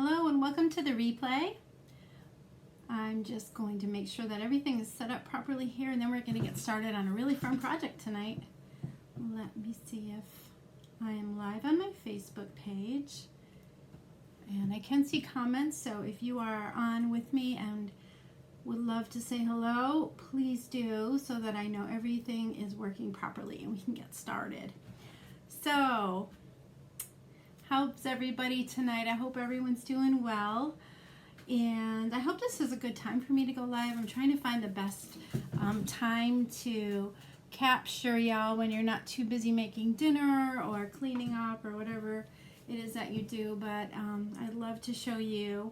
Hello and welcome to the replay. I'm just going to make sure that everything is set up properly here, and then we're going to get started on a really fun project tonight. Let me see if I am live on my Facebook page. And I can see comments, so if you are on with me and would love to say hello, please do, so that I know everything is working properly and we can get started. So, how's everybody tonight? I hope everyone's doing well. And I hope this is a good time for me to go live. I'm trying to find the best time to capture y'all when you're not too busy making dinner or cleaning up or whatever it is that you do. But I'd love to show you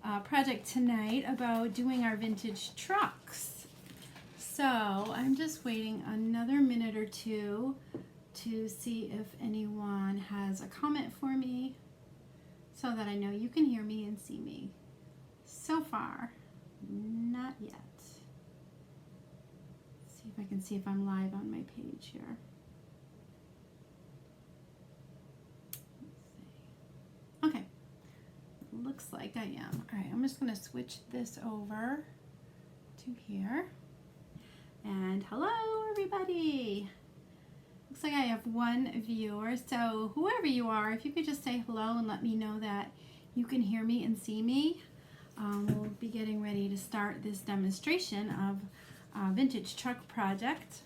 a project tonight about doing our vintage trucks. So I'm just waiting another minute or two to see if anyone has a comment for me so that I know you can hear me and see me. So far, not yet. Let's see if I can see if I'm live on my page here. Let's see. Okay, looks like I am. All right, I'm just gonna switch this over to here. And hello, everybody. Looks like I have one viewer, so whoever you are, if you could just say hello and let me know that you can hear me and see me. We'll be getting ready to start this demonstration of a vintage truck project.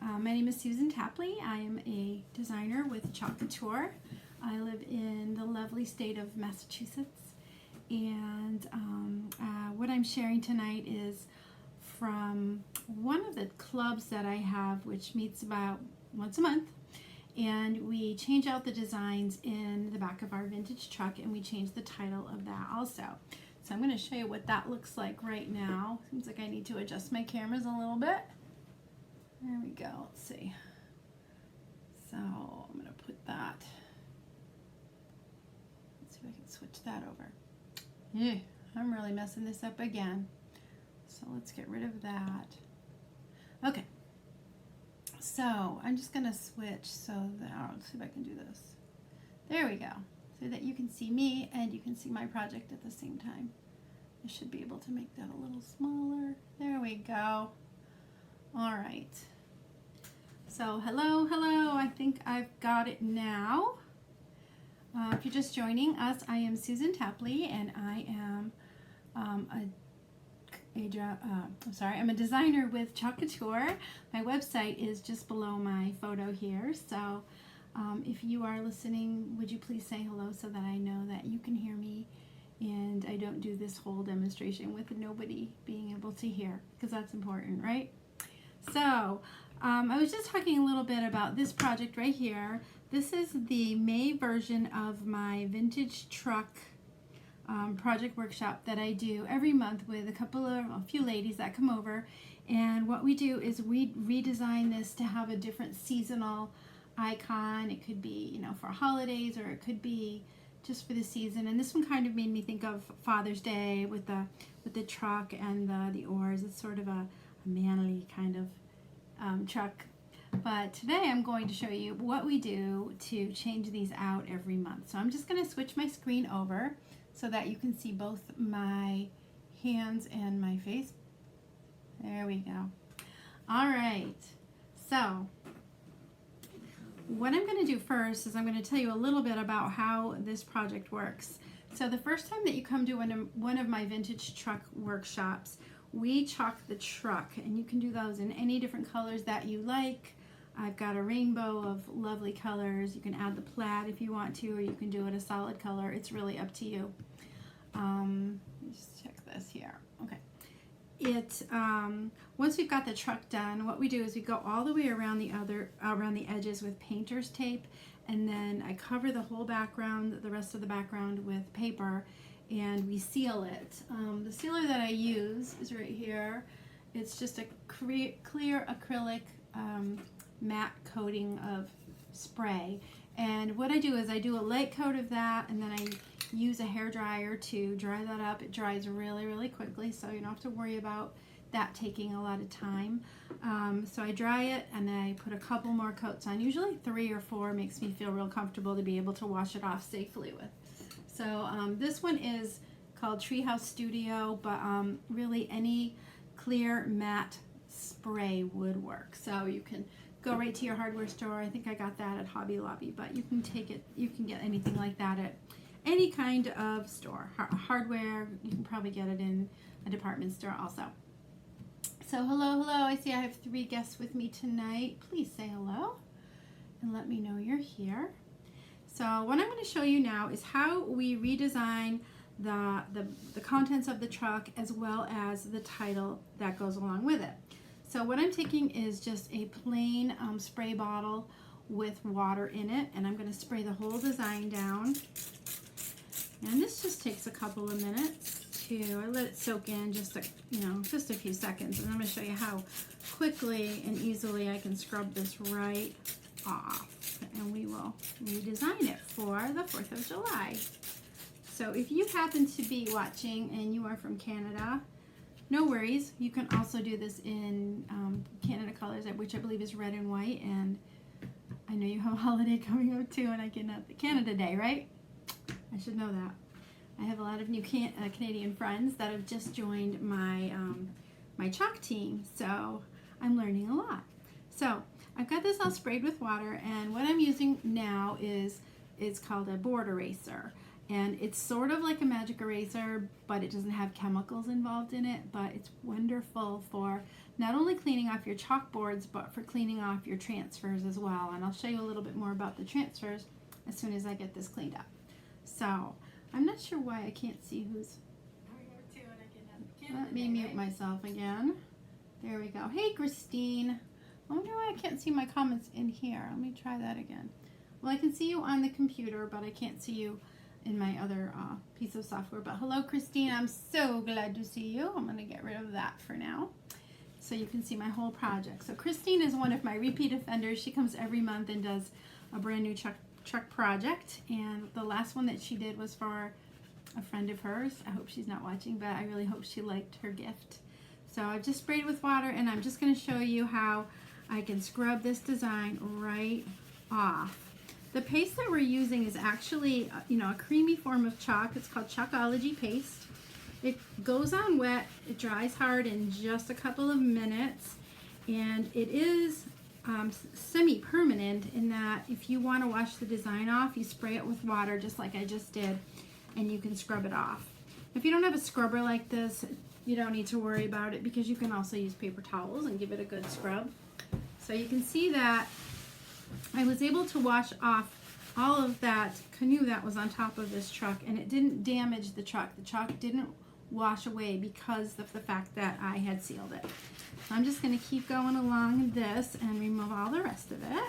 My name is Susan Tapley. I am a designer with Couture. I live in the lovely state of Massachusetts, and what I'm sharing tonight is from one of the clubs that I have, which meets about once a month, and we change out the designs in the back of our vintage truck, and we change the title of that also. So I'm going to show you what that looks like right now. Seems like I need to adjust my cameras a little bit. There we go. Let's see. So I'm going to put that. Let's see if I can switch that over. Yeah, I'm really messing this up again. So let's get rid of that. Okay. So I'm just going to switch so that, let's see if I can do this. There we go. So that you can see me and you can see my project at the same time. I should be able to make that a little smaller. There we go. All right. So hello. I think I've got it now. If you're just joining us, I am Susan Tapley, and I am I'm a designer with Couture. My website is just below my photo here. So if you are listening, would you please say hello so that I know that you can hear me and I don't do this whole demonstration with nobody being able to hear, because that's important, right? So I was just talking a little bit about this project right here. This is the May version of my vintage truck project workshop that I do every month with a few ladies that come over, and what we do is we redesign this to have a different seasonal icon. It could be, you know, for holidays, or it could be just for the season. And this one kind of made me think of Father's Day with the truck and the oars. It's sort of a manly kind of truck. But today I'm going to show you what we do to change these out every month. So I'm just going to switch my screen over so that you can see both my hands and my face. There we go. All right. So what I'm going to do first is I'm going to tell you a little bit about how this project works. So the first time that you come to one of my vintage truck workshops, we chalk the truck, and you can do those in any different colors that you like. I've got a rainbow of lovely colors. You can add the plaid if you want to, or you can do it a solid color. It's really up to you. Let me just check this here. Okay. Once we've got the truck done, what we do is we go all the way around the edges with painter's tape, and then I cover the whole background, the rest of the background, with paper, and we seal it. The sealer that I use is right here. It's just a clear acrylic matte coating of spray, and what I do is I do a light coat of that, and then I use a hair dryer to dry that up. It dries really quickly, so you don't have to worry about that taking a lot of time. So I dry it and I put a couple more coats on. Usually 3 or 4 makes me feel real comfortable to be able to wash it off safely with. So this one is called Treehouse Studio, but really any clear matte spray would work. So you can go right to your hardware store. I think I got that at Hobby Lobby, but you can take it, you can get anything like that at any kind of store. Hardware, you can probably get it in a department store also. So hello, I see I have 3 guests with me tonight. Please say hello and let me know you're here. So what I'm going to show you now is how we redesign the contents of the truck as well as the title that goes along with it. So what I'm taking is just a plain spray bottle with water in it, and I'm going to spray the whole design down. And this just takes a couple of minutes to, I let it soak in just a few seconds, and I'm going to show you how quickly and easily I can scrub this right off, and we will redesign it for the 4th of July. So if you happen to be watching and you are from Canada, no worries. You can also do this in Canada colors, which I believe is red and white, and I know you have a holiday coming up too, and I can Canada Day, right? I should know that. I have a lot of new Canadian friends that have just joined my my chalk team, so I'm learning a lot. So I've got this all sprayed with water, and what I'm using now is it's called a board eraser, and it's sort of like a magic eraser, but it doesn't have chemicals involved in it. But it's wonderful for not only cleaning off your chalkboards, but for cleaning off your transfers as well. And I'll show you a little bit more about the transfers as soon as I get this cleaned up. So I'm not sure why I can't see who's coming over too, and let me mute myself again. There we go. Hey, Christine. I wonder why I can't see my comments in here. Let me try that again. Well, I can see you on the computer, but I can't see you in my other piece of software. But hello, Christine. I'm so glad to see you. I'm going to get rid of that for now so you can see my whole project. So Christine is one of my repeat offenders. She comes every month and does a brand new truck project, and the last one that she did was for a friend of hers. I hope she's not watching, but I really hope she liked her gift. So I've just sprayed with water, and I'm just going to show you how I can scrub this design right off. The paste that we're using is actually a creamy form of chalk. It's called Chalkology Paste. It goes on wet, it dries hard in just a couple of minutes, and it is semi-permanent in that if you want to wash the design off, you spray it with water just like I just did, and you can scrub it off. If you don't have a scrubber like this, you don't need to worry about it, because you can also use paper towels and give it a good scrub. So you can see that I was able to wash off all of that canoe that was on top of this truck, and it didn't damage the truck. The chalk didn't wash away because of the fact that I had sealed it. So I'm just going to keep going along this and remove all the rest of it.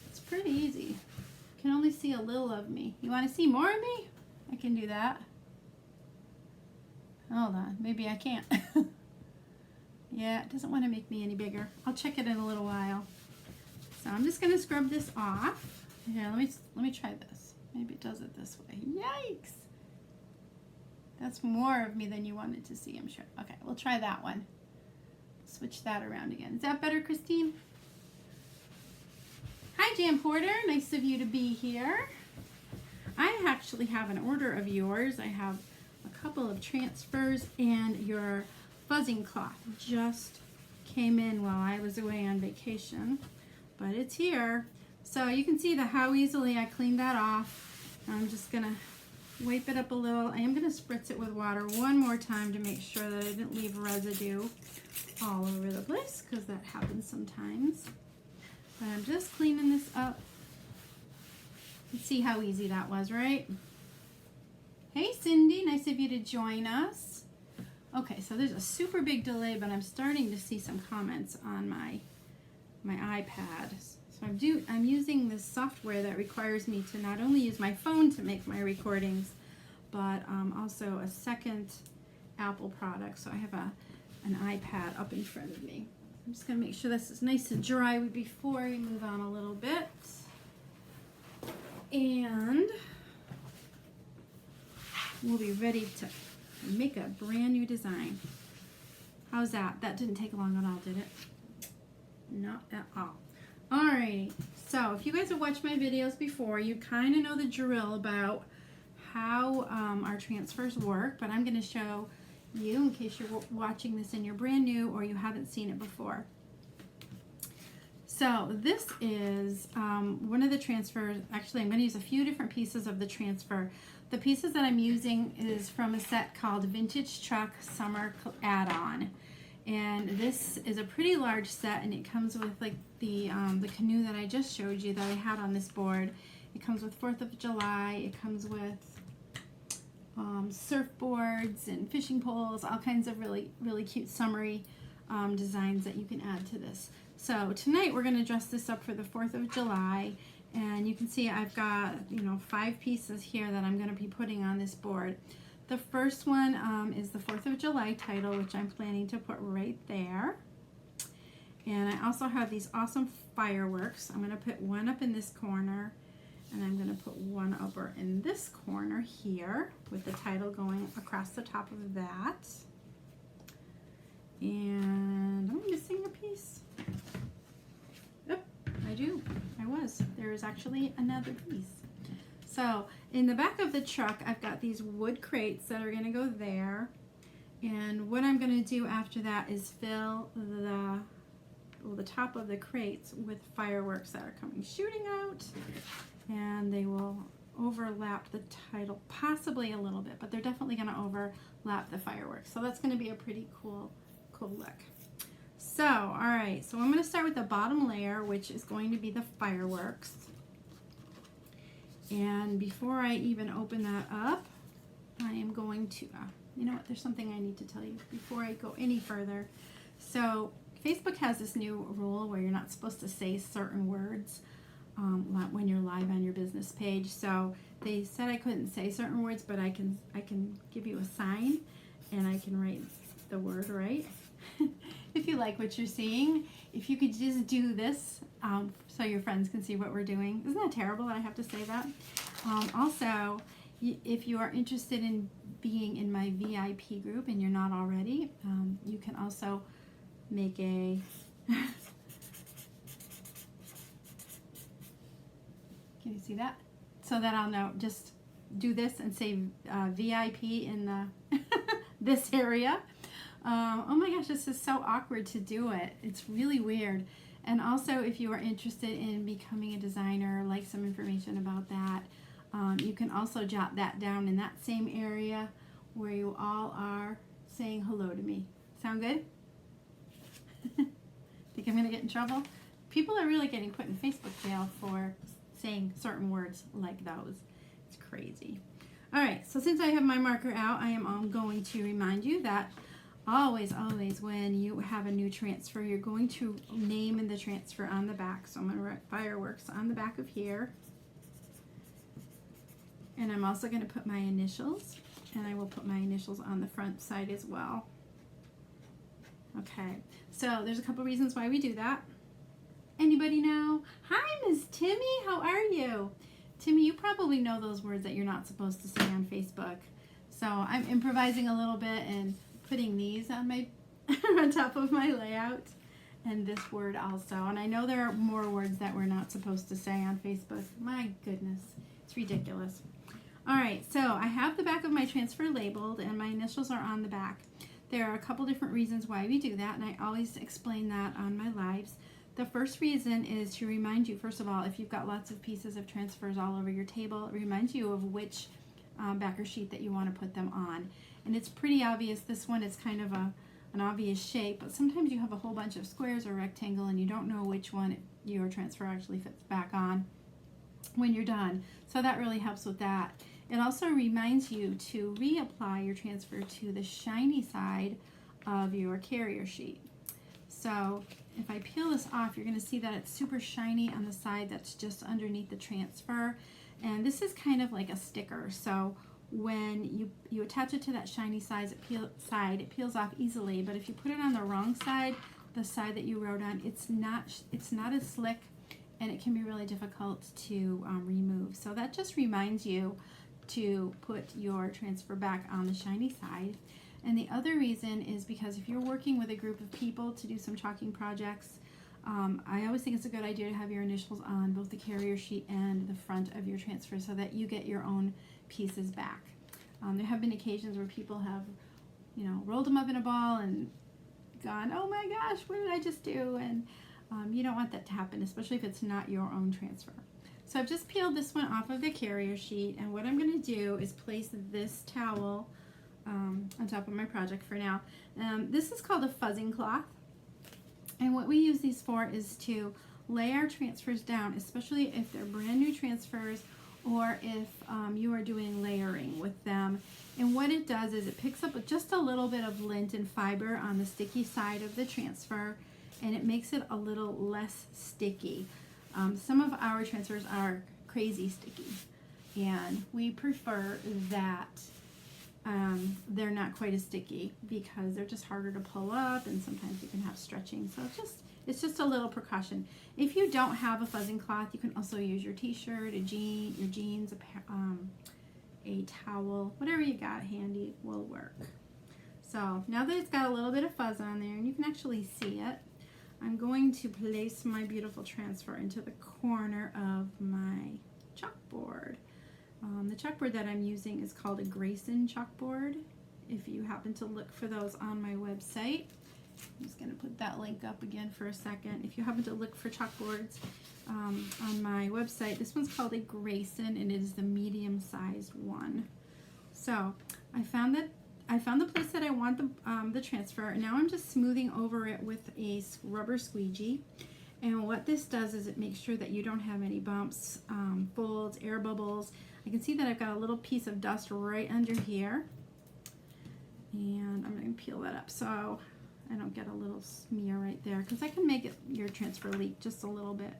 It's pretty easy. You can only see a little of me. You want to see more of me? I can do that. Hold on, maybe I can't. Yeah, it doesn't want to make me any bigger. I'll check it in a little while. So I'm just going to scrub this off. Here, let me try this. Maybe it does it this way. Yikes! That's more of me than you wanted to see, I'm sure. Okay, we'll try that one. Switch that around again. Is that better, Christine? Hi, Jan Porter. Nice of you to be here. I actually have an order of yours. I have a couple of transfers, and your fuzzing cloth just came in while I was away on vacation, but it's here. So you can see how easily I cleaned that off. I'm just gonna wipe it up a little. I am gonna spritz it with water one more time to make sure that I didn't leave residue all over the place, because that happens sometimes. But I'm just cleaning this up. Let's see how easy that was, right? Hey Cindy, nice of you to join us. Okay, so there's a super big delay, but I'm starting to see some comments on my iPad. So I'm using this software that requires me to not only use my phone to make my recordings, but also a second Apple product. So I have an iPad up in front of me. I'm just going to make sure this is nice and dry before we move on a little bit. And we'll be ready to make a brand new design. How's that? That didn't take long at all, did it? Not at all. Alrighty, So if you guys have watched my videos before, you kind of know the drill about how our transfers work, but I'm going to show you in case you're watching this and you're brand new or you haven't seen it before. So this is one of the transfers. Actually, I'm going to use a few different pieces of the transfer. The pieces that I'm using is from a set called Vintage Truck Summer Add-on. And this is a pretty large set, and it comes with like the canoe that I just showed you that I had on this board. It comes with 4th of July. It comes with surfboards and fishing poles, all kinds of really, really cute summery designs that you can add to this. So tonight we're going to dress this up for the 4th of July, and you can see I've got 5 pieces here that I'm going to be putting on this board. The first one is the 4th of July title, which I'm planning to put right there. And I also have these awesome fireworks. I'm going to put one up in this corner, and I'm going to put one over in this corner here with the title going across the top of that. And am I missing a piece? Yep, I do. I was. There is actually another piece. So in the back of the truck, I've got these wood crates that are going to go there. And what I'm going to do after that is fill the top of the crates with fireworks that are coming shooting out. And they will overlap the title possibly a little bit, but they're definitely going to overlap the fireworks. So that's going to be a pretty cool look. So, all right, so I'm going to start with the bottom layer, which is going to be the fireworks. And before I even open that up, I am going to, you know what, there's something I need to tell you before I go any further. So Facebook has this new rule where you're not supposed to say certain words when you're live on your business page. So they said I couldn't say certain words, but I can give you a sign and I can write the word right. If you like what you're seeing, if you could just do this so your friends can see what we're doing. Isn't that terrible that I have to say that? Also, if you are interested in being in my VIP group and you're not already, you can also make a can you see that? So that I'll know, just do this and say VIP in the this area. Oh my gosh, this is so awkward to do it. It's really weird. And also, if you are interested in becoming a designer, like some information about that, you can also jot that down in that same area where you all are saying hello to me. Sound good? Think I'm going to get in trouble? People are really getting put in Facebook jail for saying certain words like those. It's crazy. All right, so since I have my marker out, I am going to remind you that always when you have a new transfer, you're going to name in the transfer on the back. So I'm going to write fireworks on the back of here. And I'm also going to put my initials, and I will put my initials on the front side as well. Okay, so there's a couple reasons why we do that. Anybody know? Hi, Miss Timmy, how are you? Timmy, you probably know those words that you're not supposed to say on Facebook. So I'm improvising a little bit and putting these on my on top of my layout, and this word also. And I know there are more words that we're not supposed to say on Facebook. My goodness, it's ridiculous. All right, so I have the back of my transfer labeled and my initials are on the back. There are a couple different reasons why we do that, and I always explain that on my lives. The first reason is to remind you, first of all, if you've got lots of pieces of transfers all over your table, it reminds you of which backer sheet that you want to put them on. And it's pretty obvious. This one is kind of an obvious shape, but sometimes you have a whole bunch of squares or rectangle and you don't know which one your transfer actually fits back on when you're done. So that really helps with that. It also reminds you to reapply your transfer to the shiny side of your carrier sheet. So if I peel this off, you're going to see that it's super shiny on the side that's just underneath the transfer. And this is kind of like a sticker. So when you attach it to that shiny side, it peels off easily. But if you put it on the wrong side, the side that you wrote on, it's not as slick, and it can be really difficult to remove. So that just reminds you to put your transfer back on the shiny side. And the other reason is because if you're working with a group of people to do some chalking projects, I always think it's a good idea to have your initials on both the carrier sheet and the front of your transfer so that you get your own pieces back. There have been occasions where people have, rolled them up in a ball and gone, oh my gosh, what did I just do? And you don't want that to happen, especially if it's not your own transfer. So I've just peeled this one off of the carrier sheet, and what I'm going to do is place this towel on top of my project for now. This is called a fuzzing cloth, and what we use these for is to lay our transfers down, especially if they're brand new transfers or if you are doing layering with them. And what it does is it picks up just a little bit of lint and fiber on the sticky side of the transfer, and it makes it a little less sticky. Some of our transfers are crazy sticky, and we prefer that they're not quite as sticky because they're just harder to pull up, and sometimes you can have stretching. So it's just a little precaution. If you don't have a fuzzing cloth, you can also use your t-shirt, your jeans, a towel, whatever you got handy will work. So now that it's got a little bit of fuzz on there, and you can actually see it, I'm going to place my beautiful transfer into the corner of my chalkboard. The chalkboard that I'm using is called a Grayson chalkboard. If you happen to look for those on my website, I'm just going to put that link up again for a second. If you happen to look for chalkboards on my website, this one's called a Grayson, and it is the medium-sized one. So I found the place that I want the transfer, and now I'm just smoothing over it with a rubber squeegee. And what this does is it makes sure that you don't have any bumps, folds, air bubbles. I can see that I've got a little piece of dust right under here, and I'm going to peel that up so I don't get a little smear right there, because I can make your transfer leak just a little bit.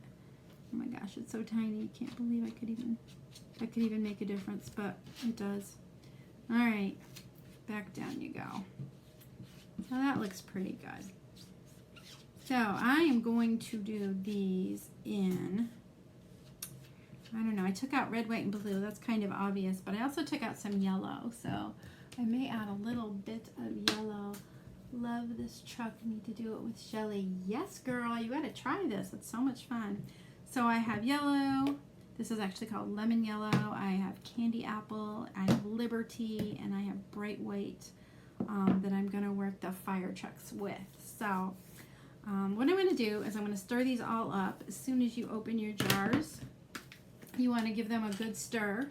Oh my gosh, it's so tiny. You can't believe I could even make a difference, but it does. All right, back down you go. So that looks pretty good. So I am going to do these in, I don't know, I took out red, white, and blue. That's kind of obvious, but I also took out some yellow, so I may add a little bit of yellow. Love this truck. Need to do it with Shelly. Yes, girl, you gotta try this. It's so much fun. So I have yellow. This is actually called lemon yellow. I have candy apple. I have Liberty, and I have bright white that I'm gonna work the fire trucks with. So what I'm gonna do is I'm gonna stir these all up. As soon as you open your jars, you want to give them a good stir.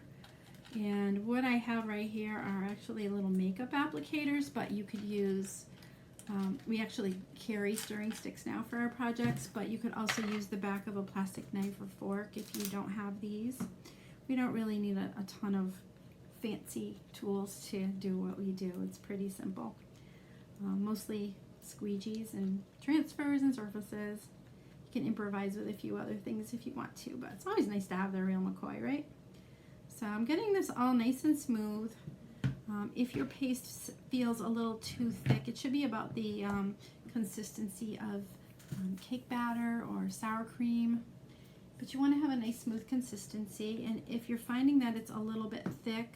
And what I have right here are actually little makeup applicators, but you could use, we actually carry stirring sticks now for our projects, but you could also use the back of a plastic knife or fork if you don't have these. We don't really need a ton of fancy tools to do what we do. It's pretty simple. Mostly squeegees and transfers and surfaces. You can improvise with a few other things if you want to, but it's always nice to have the real McCoy, right? So I'm getting this all nice and smooth. If your paste feels a little too thick, it should be about the consistency of cake batter or sour cream, but you want to have a nice smooth consistency. And if you're finding that it's a little bit thick,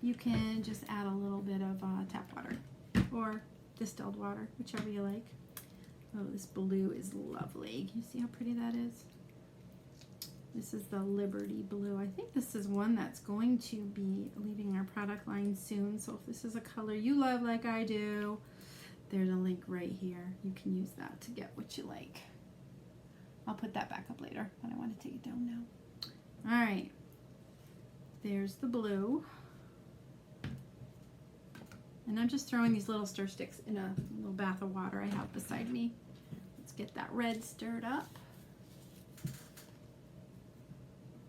you can just add a little bit of tap water or distilled water, whichever you like. Oh, this blue is lovely. Can you see how pretty that is? This is the Liberty blue. I think this is one that's going to be leaving our product line soon. So if this is a color you love like I do, there's a link right here. You can use that to get what you like. I'll put that back up later, but I want to take it down now. All right. There's the blue. And I'm just throwing these little stir sticks in a little bath of water I have beside me. Let's get that red stirred up.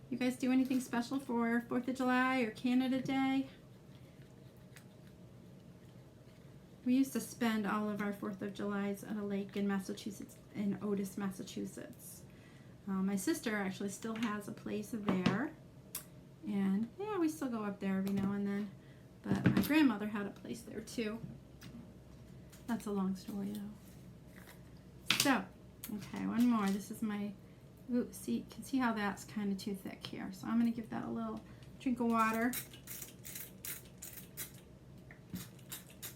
You guys do anything special for 4th of July or Canada Day? We used to spend all of our 4th of Julys at a lake in Massachusetts, in Otis, Massachusetts. My sister actually still has a place there. And yeah, we still go up there every now and then. But my grandmother had a place there too. That's a long story though. So, okay, one more. This is my, ooh, see, you can see how that's kind of too thick here. So I'm going to give that a little drink of water.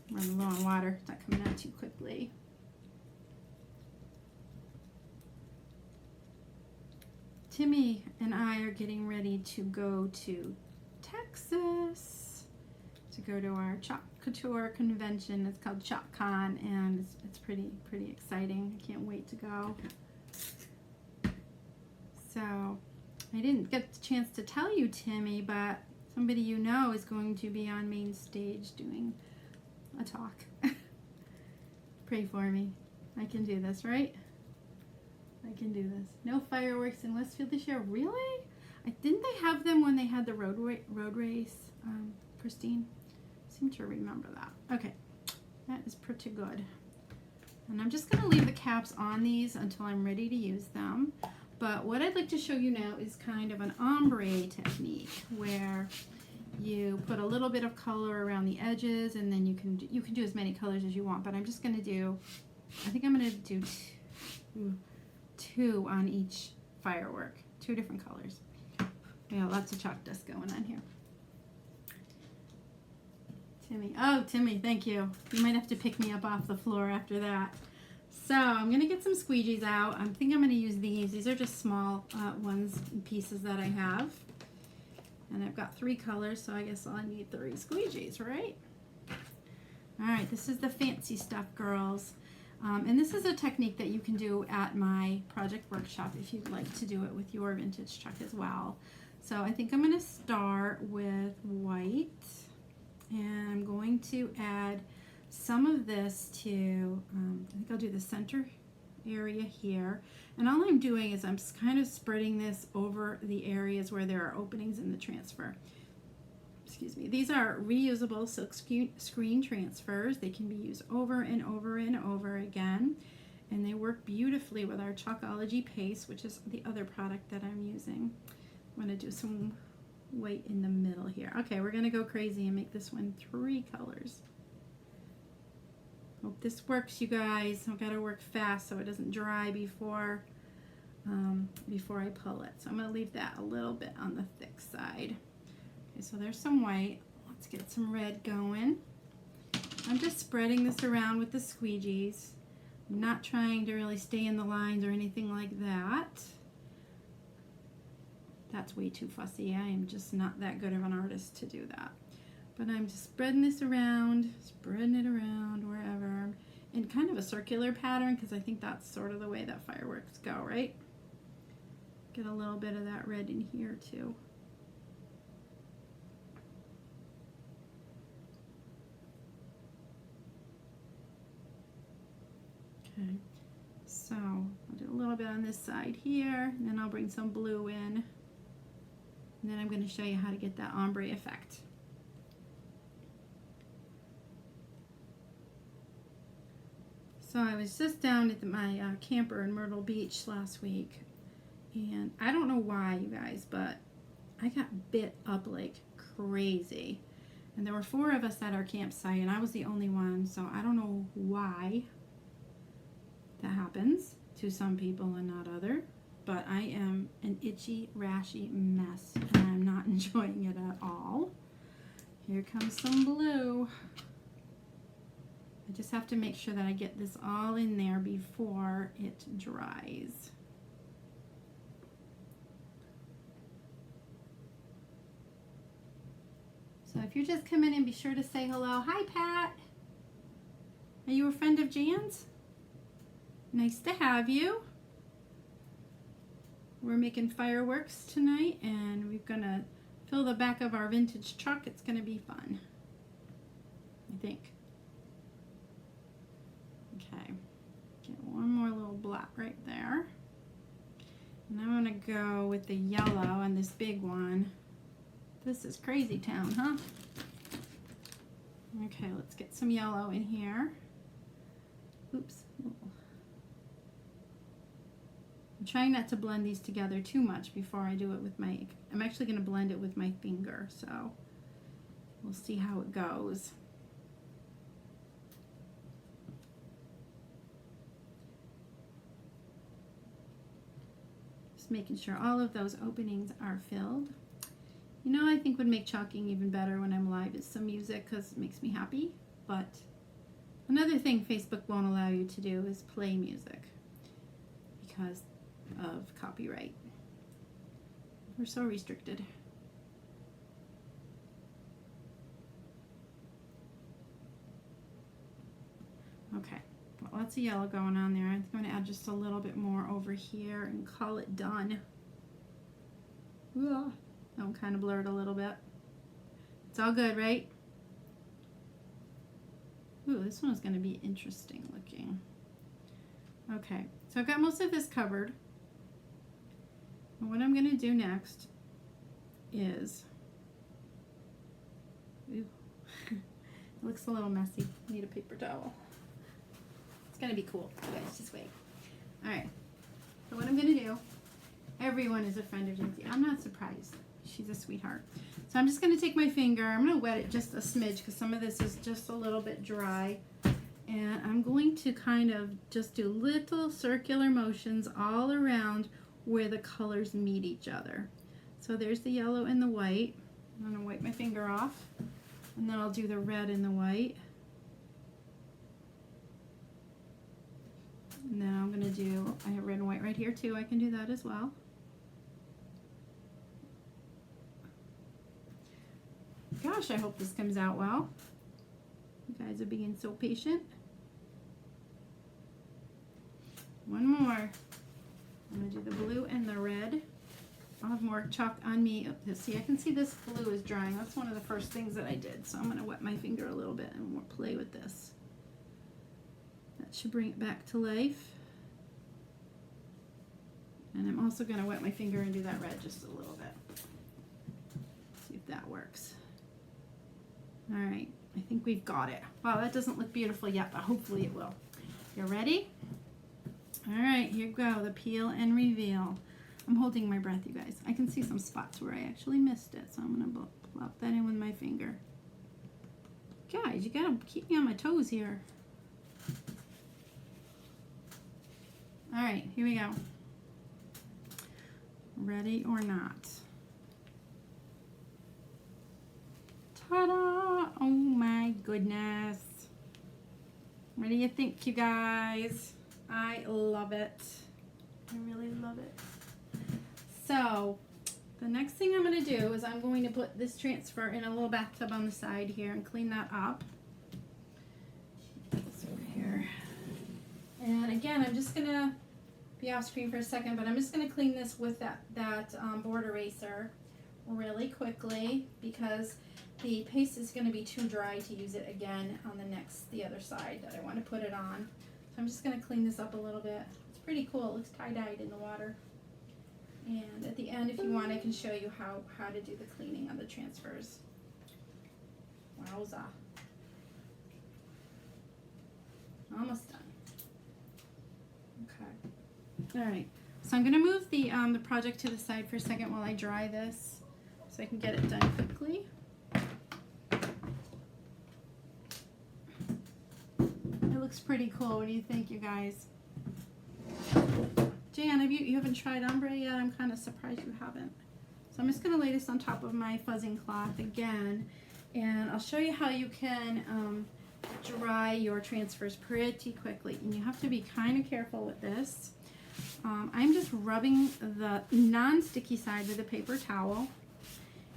I'm running low on water. It's not coming out too quickly. Timmy and I are getting ready to go to Texas to go to our Couture convention. It's called ChalkCon, and it's pretty exciting. I can't wait to go. So I didn't get the chance to tell you, Timmy, but somebody you know is going to be on main stage doing a talk. Pray for me. I can do this, right? I can do this. No fireworks in Westfield this year. Really? Didn't they have them when they had the road race, Christine? I seem to remember that. Okay, that is pretty good. And I'm just going to leave the caps on these until I'm ready to use them. But what I'd like to show you now is kind of an ombre technique where you put a little bit of color around the edges, and then you can do as many colors as you want. But I'm just going to do, I think I'm going to do two on each firework, 2 different colors. Yeah, lots of chalk dust going on here. Timmy, oh Timmy, thank you. You might have to pick me up off the floor after that. So I'm going to get some squeegees out. I think I'm going to use these. These are just small ones and pieces that I have. And I've got 3 colors, so I guess I'll need 3 squeegees, right? All right, this is the fancy stuff, girls. And this is a technique that you can do at my project workshop if you'd like to do it with your vintage chuck as well. So I think I'm going to start with white, and I'm going to add some of this to, I think I'll do the center area here. And all I'm doing is I'm kind of spreading this over the areas where there are openings in the transfer. Excuse me. These are reusable silk screen transfers. They can be used over and over and over again. And they work beautifully with our Chalkology Paste, which is the other product that I'm using. I'm going to do some white in the middle here. Okay, we're going to go crazy and make this one 3 colors. Hope this works, you guys. I've got to work fast so it doesn't dry before I pull it. So I'm going to leave that a little bit on the thick side. Okay, so there's some white. Let's get some red going. I'm just spreading this around with the squeegees. I'm not trying to really stay in the lines or anything like that. That's way too fussy. I am just not that good of an artist to do that. But I'm just spreading this around, spreading it around wherever, in kind of a circular pattern, because I think that's sort of the way that fireworks go, right? Get a little bit of that red in here too. Okay, so I'll do a little bit on this side here, and then I'll bring some blue in, and then I'm going to show you how to get that ombre effect. So I was just down at my camper in Myrtle Beach last week, and I don't know why, you guys, but I got bit up like crazy. And there were 4 of us at our campsite, and I was the only one, so I don't know why that happens to some people and not other. But I am an itchy, rashy mess, and I'm not enjoying it at all. Here comes some blue. I just have to make sure that I get this all in there before it dries. So if you're just coming in, be sure to say hello. Hi, Pat. Are you a friend of Jan's? Nice to have you. We're making fireworks tonight, and we're going to fill the back of our vintage truck. It's going to be fun, I think. Okay, get one more little blot right there. And I'm going to go with the yellow on this big one. This is crazy town, huh? Okay, let's get some yellow in here. Oops. I'm trying not to blend these together too much before I do it with my, I'm actually going to blend it with my finger, so we'll see how it goes. Just making sure all of those openings are filled. You know, I think would make chalking even better when I'm live is some music, because it makes me happy. But another thing Facebook won't allow you to do is play music because of copyright. We're so restricted. Okay, got lots of yellow going on there. I'm going to add just a little bit more over here and call it done. Ugh. I'm kind of blurred a little bit. It's all good, right? Ooh, this one's going to be interesting looking. Okay, so I've got most of this covered. And what I'm going to do next is, ooh, it looks a little messy. I need a paper towel. It's going to be cool. You guys, just wait. All right, so what I'm going to do, everyone is a friend of Lindsay. I'm not surprised. She's a sweetheart. So I'm just going to take my finger. I'm going to wet it just a smidge because some of this is just a little bit dry. And I'm going to kind of just do little circular motions all around where the colors meet each other. So there's the yellow and the white. I'm going to wipe my finger off. And then I'll do the red and the white. And then I'm going to do, I have red and white right here too. I can do that as well. Gosh, I hope this comes out well. You guys are being so patient. One more. I'm going to do the blue and the red. I'll have more chalk on me. See, I can see this blue is drying. That's one of the first things that I did. So I'm going to wet my finger a little bit and we'll play with this. That should bring it back to life. And I'm also going to wet my finger and do that red just a little bit. See if that works. All right, I think we've got it. Wow, that doesn't look beautiful yet, but hopefully it will. You ready? All right, here we go, the peel and reveal. I'm holding my breath, you guys. I can see some spots where I actually missed it, so I'm gonna plop that in with my finger. Guys, you gotta keep me on my toes here. All right, here we go. Ready or not? Ta-da! Oh my goodness. What do you think, you guys? I love it. I really love it. So, the next thing I'm going to do is I'm going to put this transfer in a little bathtub on the side here and clean that up. This over here. And again, I'm just going to be off screen for a second, but I'm just going to clean this with that board eraser really quickly because the paste is going to be too dry to use it again on the other side that I want to put it on. So I'm just going to clean this up a little bit. It's pretty cool. It looks tie-dyed in the water. And at the end, if you want, I can show you how to do the cleaning of the transfers. Wowza. Almost done. Okay. All right. So I'm going to move the project to the side for a second while I dry this so I can get it done quickly. Looks pretty cool. What do you think, you guys? Jan, you haven't tried ombre yet? I'm kind of surprised you haven't. So I'm just going to lay this on top of my fuzzing cloth again, and I'll show you how you can dry your transfers pretty quickly. And you have to be kind of careful with this. I'm just rubbing the non-sticky side with a paper towel.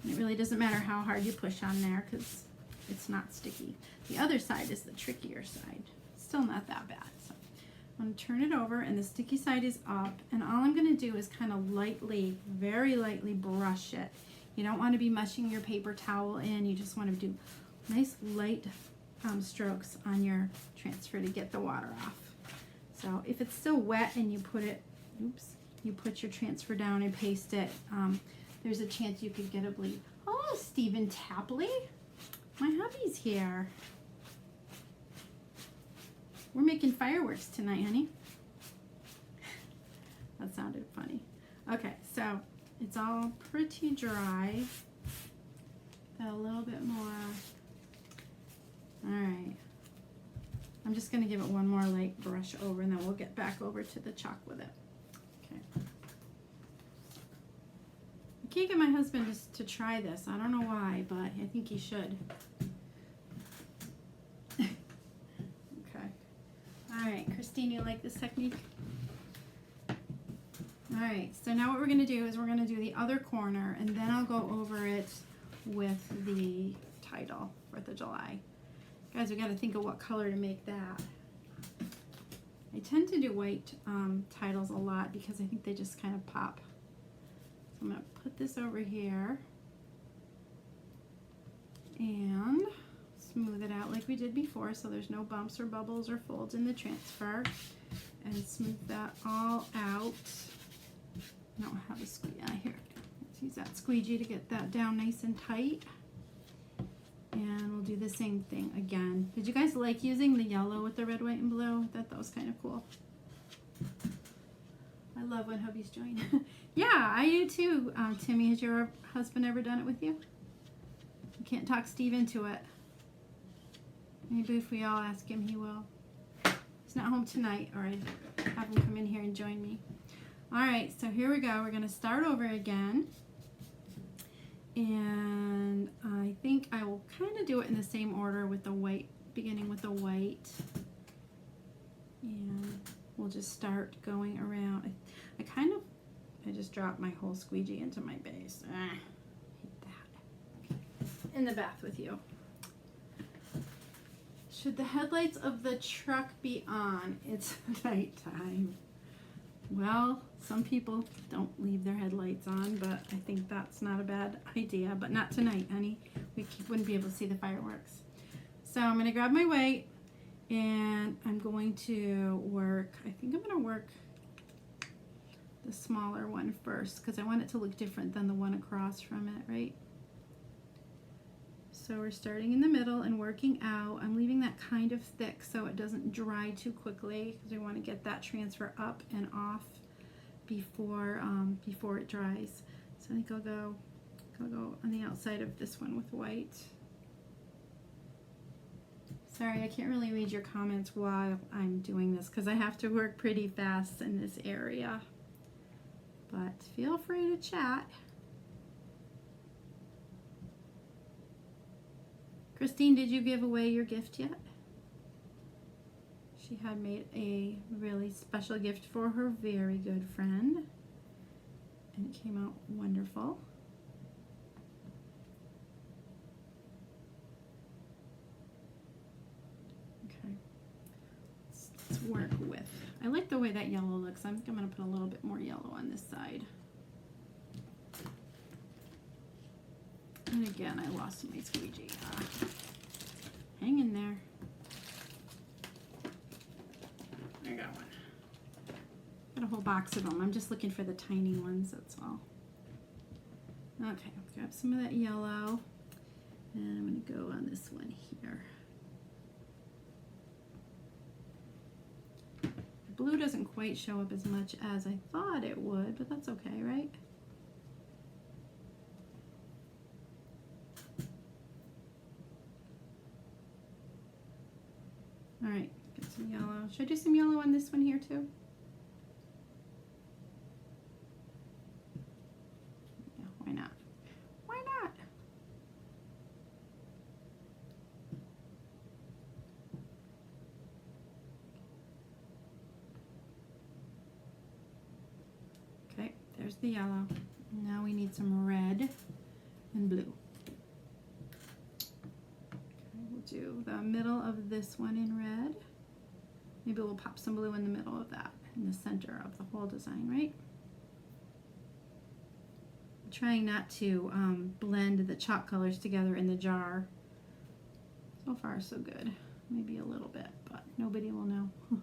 And it really doesn't matter how hard you push on there because it's not sticky. The other side is the trickier side. Still not that bad. So I'm going to turn it over and the sticky side is up, and all I'm going to do is kind of lightly, very lightly brush it. You don't want to be mushing your paper towel in. You just want to do nice light strokes on your transfer to get the water off. So if it's still wet and you put it, you put your transfer down and paste it, there's a chance you could get a bleed. Oh, Stephen Tapley, my hubby's here. We're making fireworks tonight, honey. That sounded funny. Okay, so it's all pretty dry. Got a little bit more. All right. I'm just going to give it one more light brush over, and then we'll get back over to the chalk with it. Okay. I can't get my husband to try this. I don't know why, but I think he should. All right, Christine, you like this technique? All right, so now what we're going to do is we're going to do the other corner, and then I'll go over it with the title, 4th of July. Guys, we got to think of what color to make that. I tend to do white titles a lot because I think they just kind of pop. So I'm going to put this over here and smooth it out like we did before so there's no bumps or bubbles or folds in the transfer, and smooth that all out. I don't have a squeegee. Here, let's use that squeegee to get that down nice and tight. And we'll do the same thing again. Did you guys like using the yellow with the red, white, and blue? I thought that was kind of cool. I love when hubbies join. Yeah, I do too. Timmy, has your husband ever done it with you? You can't talk Steve into it. Maybe if we all ask him, he will. He's not home tonight, or I'd have him come in here and join me. All right, so here we go. We're going to start over again. And I think I will kind of do it in the same order with the white, beginning with the white. And we'll just start going around. I just dropped my whole squeegee into my base. Hate that. In the bath with you. Should the headlights of the truck be on? It's nighttime. Well, some people don't leave their headlights on, but I think that's not a bad idea. But not tonight, honey. We wouldn't be able to see the fireworks. So I'm going to grab my white, and I'm going to work, I think I'm going to work the smaller one first, because I want it to look different than the one across from it, right? So we're starting in the middle and working out. I'm leaving that kind of thick so it doesn't dry too quickly, because we want to get that transfer up and off before it dries. So I think I'll go on the outside of this one with white. Sorry, I can't really read your comments while I'm doing this because I have to work pretty fast in this area. But feel free to chat. Christine, did you give away your gift yet? She had made a really special gift for her very good friend, and it came out wonderful. Okay, let's work with. I like the way that yellow looks. I'm going to put a little bit more yellow on this side. And again, I lost my squeegee. Hang in there. I got one. Got a whole box of them. I'm just looking for the tiny ones, that's all. Okay, let's grab some of that yellow. And I'm going to go on this one here. The blue doesn't quite show up as much as I thought it would, but that's okay, right? All right, get some yellow. Should I do some yellow on this one here too? Yeah, why not? Why not? Okay, there's the yellow. Now we need some red and blue. Do the middle of this one in red. Maybe we'll pop some blue in the middle of that, in the center of the whole design, right? I'm trying not to blend the chalk colors together in the jar. So far, so good. Maybe a little bit, but nobody will know. Okay,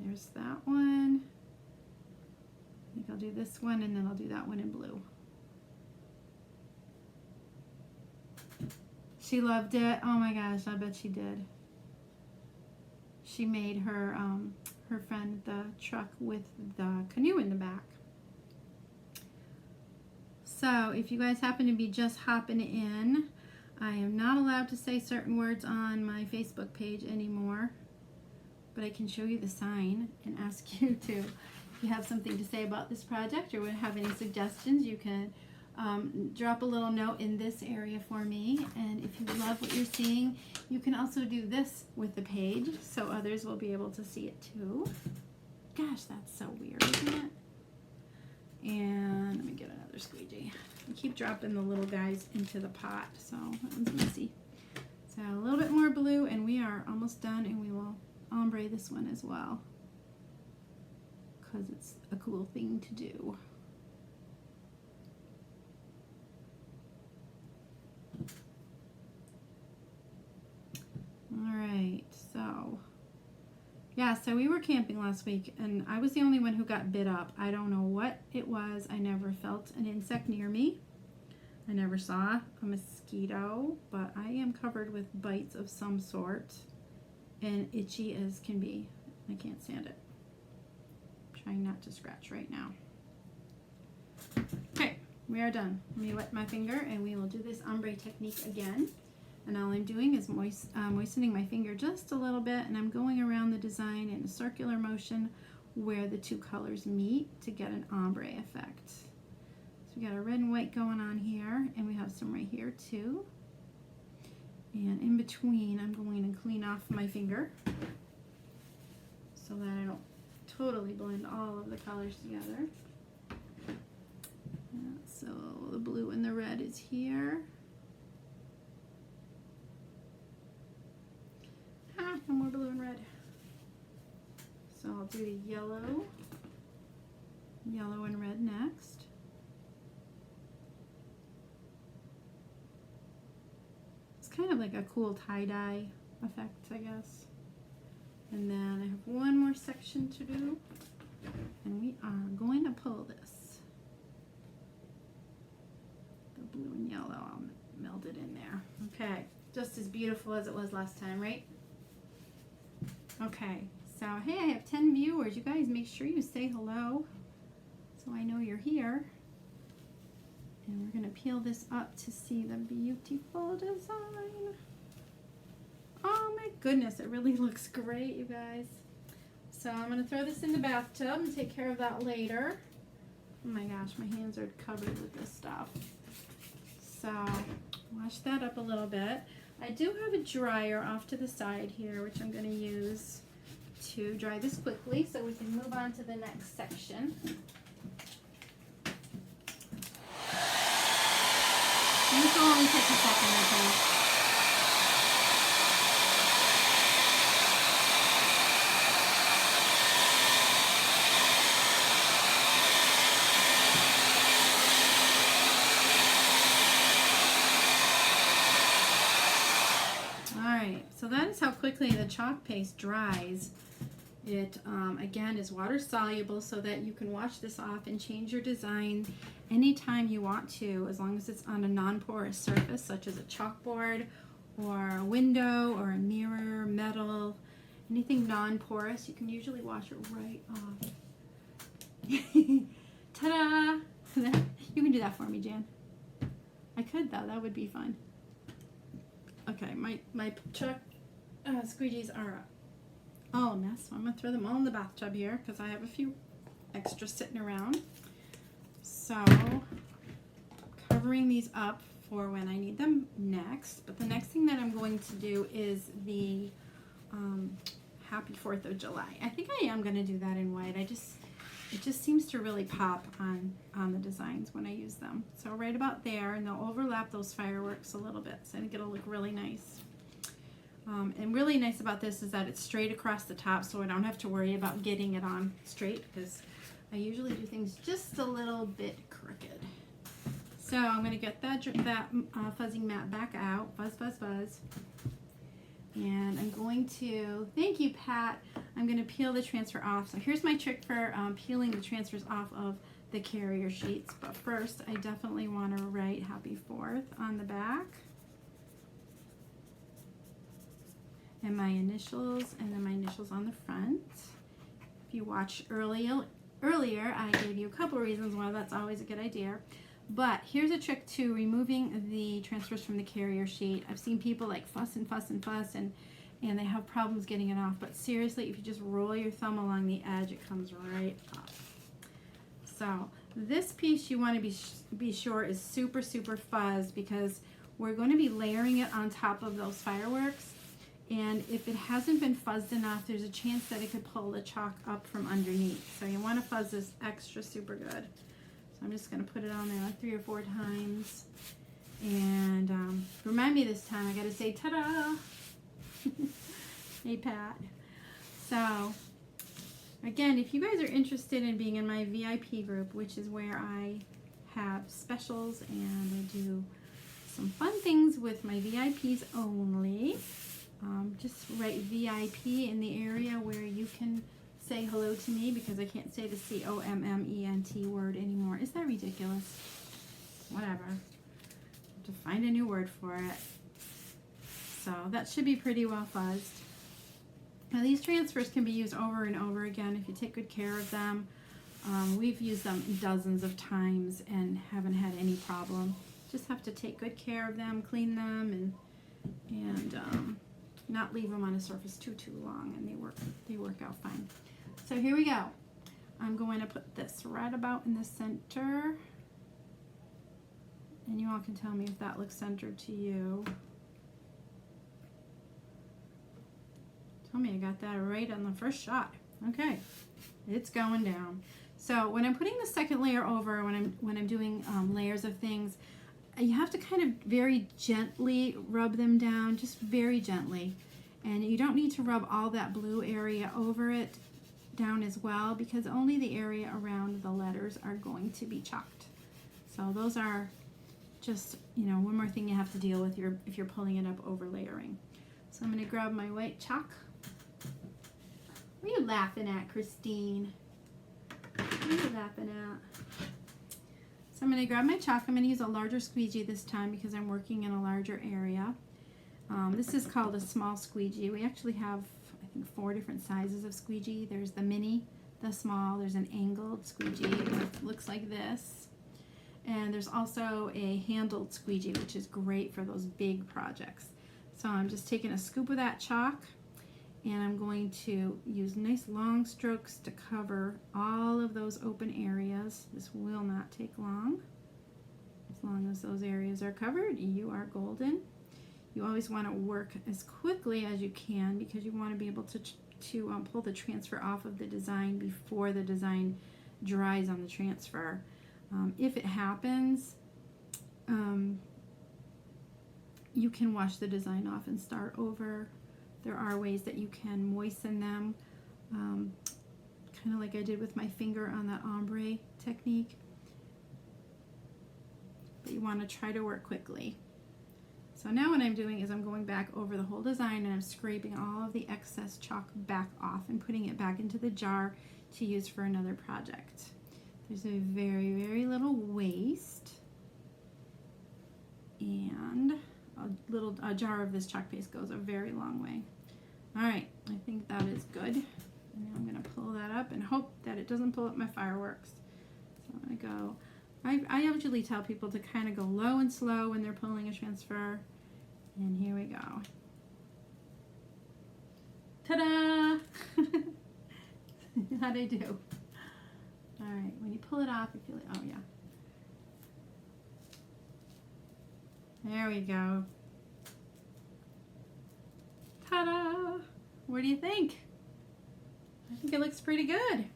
there's that one. I think I'll do this one, and then I'll do that one in blue. She loved it. Oh my gosh, I bet she did. She made her her friend the truck with the canoe in the back. So if you guys happen to be just hopping in, I am not allowed to say certain words on my Facebook page anymore, but I can show you the sign and ask you to, if you have something to say about this project or would have any suggestions, you can drop a little note in this area for me. And if you love what you're seeing, you can also do this with the page so others will be able to see it too. Gosh, that's so weird, isn't it? And let me get another squeegee. I keep dropping the little guys into the pot, so that one's messy. So a little bit more blue, and we are almost done, and we will ombre this one as well, because it's a cool thing to do. Alright, so yeah, so we were camping last week, and I was the only one who got bit up. I don't know what it was. I never felt an insect near me. I never saw a mosquito, but I am covered with bites of some sort and itchy as can be. I can't stand it. I'm trying not to scratch right now. Okay, we are done. Let me wet my finger and we will do this ombre technique again. And all I'm doing is moistening my finger just a little bit, and I'm going around the design in a circular motion where the two colors meet to get an ombre effect. So we got a red and white going on here, and we have some right here too. And in between, I'm going to clean off my finger so that I don't totally blend all of the colors together. So the blue and the red is here. No more blue and red. So I'll do the yellow and red next. It's kind of like a cool tie-dye effect, I guess. And then I have one more section to do, and we are going to pull this. The blue and yellow, I'll meld it in there. Okay, just as beautiful as it was last time, right? Okay, so hey, I have 10 viewers. You guys make sure you say hello so I know you're here. And we're going to peel this up to see the beautiful design. Oh my goodness, it really looks great, you guys. So I'm going to throw this in the bathtub and take care of that later. Oh my gosh, my hands are covered with this stuff. So wash that up a little bit. I do have a dryer off to the side here, which I'm going to use to dry this quickly so we can move on to the next section. And this will only take a second or two. So that is how quickly the chalk paste dries. It, again, is water soluble so that you can wash this off and change your design anytime you want to, as long as it's on a non-porous surface, such as a chalkboard or a window or a mirror, metal, anything non-porous. You can usually wash it right off. Ta-da! You can do that for me, Jan. I could, though. That would be fun. Okay, my chalk squeegees are all a mess, so I'm going to throw them all in the bathtub here because I have a few extra sitting around. So, covering these up for when I need them next. But the next thing that I'm going to do is the Happy 4th of July. I think I am going to do that in white. It just seems to really pop on the designs when I use them. So right about there, and they'll overlap those fireworks a little bit. So I think it'll look really nice. And really nice about this is that it's straight across the top, so I don't have to worry about getting it on straight, because I usually do things just a little bit crooked. So I'm going to get that fuzzing mat back out. Fuzz, fuzz, fuzz. And I'm going to, thank you, Pat, I'm going to peel the transfer off. So here's my trick for peeling the transfers off of the carrier sheets. But first, I definitely want to write Happy 4th on the back. And my initials, and then my initials on the front. If you watched earlier, I gave you a couple reasons why that's always a good idea. But here's a trick to removing the transfers from the carrier sheet. I've seen people like fuss and fuss and fuss, and they have problems getting it off. But seriously, if you just roll your thumb along the edge, it comes right off. So this piece you want to be sure is super, super fuzzed, because we're going to be layering it on top of those fireworks. And if it hasn't been fuzzed enough, there's a chance that it could pull the chalk up from underneath. So you want to fuzz this extra super good. So I'm just going to put it on there like 3 or 4 times. And remind me this time, I got to say ta-da! Hey, Pat. So, again, if you guys are interested in being in my VIP group, which is where I have specials and I do some fun things with my VIPs only, just write VIP in the area where you can say hello to me, because I can't say the COMMENT word anymore. Is that ridiculous? Whatever. Have to find a new word for it. So that should be pretty well fuzzed. Now these transfers can be used over and over again if you take good care of them. We've used them dozens of times and haven't had any problem. Just have to take good care of them, clean them, and not leave them on a surface too long, and they work out fine. So here we go. I'm going to put this right about in the center, and you all can tell me if that looks centered to you. Tell me I got that right on the first shot. Okay, it's going down. So when I'm putting the second layer over, when I'm doing layers of things, you have to kind of very gently rub them down, just very gently. And you don't need to rub all that blue area over it down as well, because only the area around the letters are going to be chalked. So those are just, one more thing you have to deal with if you're pulling it up over layering. So I'm going to grab my white chalk. What are you laughing at, Christine? What are you laughing at? So I'm going to grab my chalk. I'm going to use a larger squeegee this time because I'm working in a larger area. This is called a small squeegee. We actually have, I think, 4 different sizes of squeegee. There's the mini, the small, there's an angled squeegee that looks like this. And there's also a handled squeegee, which is great for those big projects. So I'm just taking a scoop of that chalk, and I'm going to use nice long strokes to cover all of those open areas. This will not take long. As long as those areas are covered, you are golden. You always want to work as quickly as you can, because you want to be able to pull the transfer off of the design before the design dries on the transfer. If it happens, you can wash the design off and start over. There are ways that you can moisten them, kind of like I did with my finger on that ombre technique. But you want to try to work quickly. So now what I'm doing is I'm going back over the whole design, and I'm scraping all of the excess chalk back off and putting it back into the jar to use for another project. There's a very, very little waste, and a jar of this chalk paste goes a very long way. All right, I think that is good. And now I'm going to pull that up and hope that it doesn't pull up my fireworks. So I'm going to go. I usually tell people to kind of go low and slow when they're pulling a transfer. And here we go. Ta-da! How'd I do? All right, when you pull it off, you feel it. Oh, yeah. There we go. Ta-da! What do you think? I think it looks pretty good.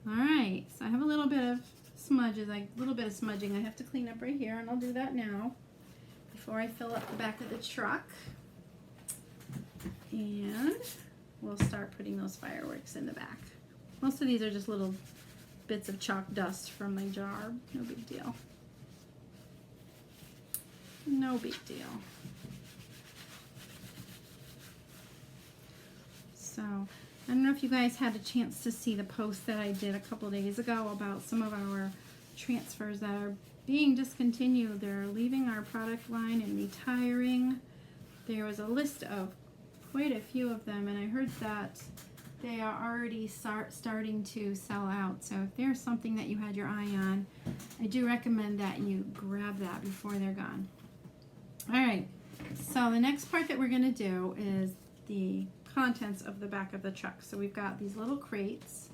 All right, so I have a little bit of smudges, like a little bit of smudging I have to clean up right here, and I'll do that now before I fill up the back of the truck. And we'll start putting those fireworks in the back. Most of these are just little bits of chalk dust from my jar. No big deal. No big deal. So, I don't know if you guys had a chance to see the post that I did a couple days ago about some of our transfers that are being discontinued. They're leaving our product line and retiring. There was a list of quite a few of them, and I heard that they are already starting to sell out. So if there's something that you had your eye on, I do recommend that you grab that before they're gone. All right, so the next part that we're going to do is the contents of the back of the truck. So we've got these little crates,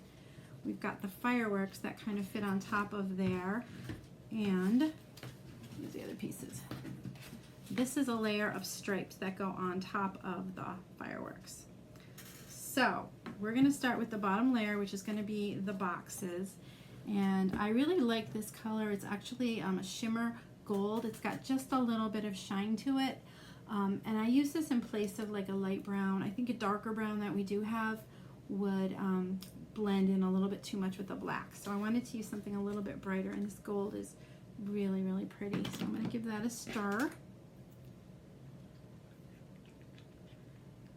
we've got the fireworks that kind of fit on top of there, and here's the other pieces. this is a layer of stripes that go on top of the fireworks. So we're going to start with the bottom layer, which is going to be the boxes. And I really like this color. It's actually a shimmer gold. It's got just a little bit of shine to it. And I use this in place of like a light brown. I think a darker brown that we do have would blend in a little bit too much with the black. So I wanted to use something a little bit brighter, and this gold is really, really pretty. So I'm going to give that a stir.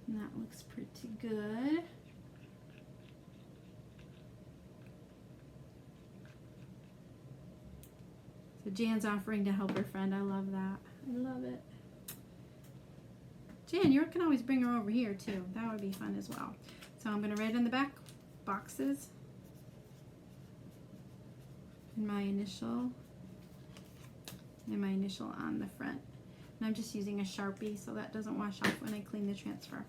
And that looks pretty good. So Jan's offering to help her friend. I love that. I love it. Jan, you can always bring her over here too. That would be fun as well. So I'm going to write on the back boxes and my initial on the front. And I'm just using a Sharpie so that doesn't wash off when I clean the transfer.